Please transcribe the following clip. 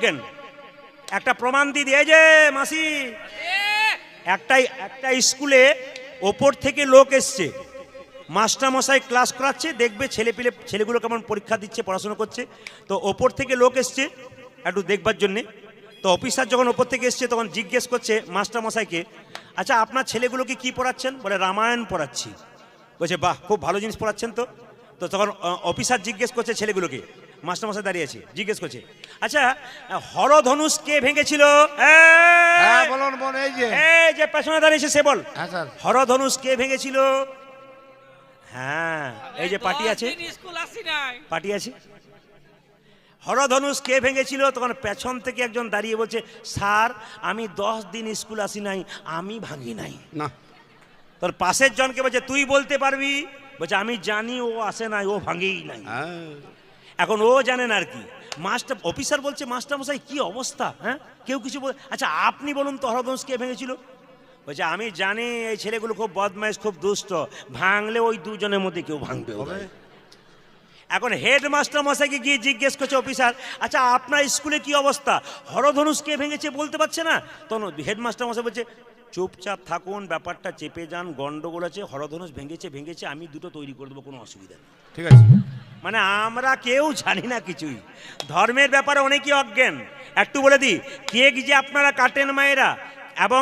জ্ঞান একটা প্রমাণ দিয়ে এই যে মাসি একটা স্কুলে ওপর থেকে লোক এসছে, মাস্টার মশাই ক্লাস করাচ্ছে, দেখবে ছেলেগুলো কেমন পরীক্ষা দিচ্ছে, পড়াশোনা করছে। তো ওপর থেকে লোক এসছে একটু দেখবার জন্যে। তো অফিসার যখন ওপর থেকে এসছে তখন জিজ্ঞেস করছে মাস্টার মশাইকে, আচ্ছা আপনার ছেলেগুলোকে কি পড়াচ্ছেন? বলে রামায়ণ পড়াচ্ছি। বলছে বাহ, খুব ভালো জিনিস পড়াচ্ছেন। তো তো তখন অফিসার জিজ্ঞেস করছে ছেলেগুলোকে, মাস্টারমশাই দাঁড়িয়ে আছে, জিজ্ঞেস করছে, আচ্ছা হরধনুষ কে ভেঙেছিল? এই যে পেছনে দাঁড়িয়েছে সে বল, হরধনুষ কে ভেঙেছিল? হ্যাঁ, এই যে পার্টি আছে, পার্টি আছে। হরধনুষ কে ভেঙেছিল? তখন পেছন থেকে একজন দাঁড়িয়ে বলছে, স্যার আমি 10 দিন স্কুল আসি নাই, আমি ভাঙি নাই। না, তোর পাশের জনকে বলছে তুই বলতে পারবি? বলছে আমি জানি ও আসে নাই, ও ভাঙেই নাই। এখন ও জানেন আর কি। মাস্টার অফিসার বলছে মাস্টার মশাই কি অবস্থা, হ্যাঁ কেউ কিছু বল, আচ্ছা আপনি বলুন তো হরধনুষ কে ভেঙেছিল? বলছে আমি জানি এই ছেলেগুলো খুব বদমাইশ, খুব দুষ্ট, ভাঙলে ওই দুজনের মধ্যে কেউ ভাঙবে। এখন হেডমাস্টার মশাইকে গিয়ে জিজ্ঞেস করছে অফিসার, আচ্ছা আপনার স্কুলে কি অবস্থা, হরধনুষ কে ভেঙেছে বলতে পারছে না? তখন হেডমাস্টার মশাই বলছে চুপচাপ থাকুন, ব্যাপারটা চেপে যান, গন্ডগোল আছে, হরধনুষ ভেঙেছে, আমি দুটো তৈরি করে দেবো, কোনো অসুবিধা নেই। ঠিক আছে, মানে আমরা কেউ জানি না কিছুই, ধর্মের ব্যাপারে অনেকেই অজ্ঞান। একটু বলে দিই, কেক যে আপনারা কাটেন মায়েরা, এবং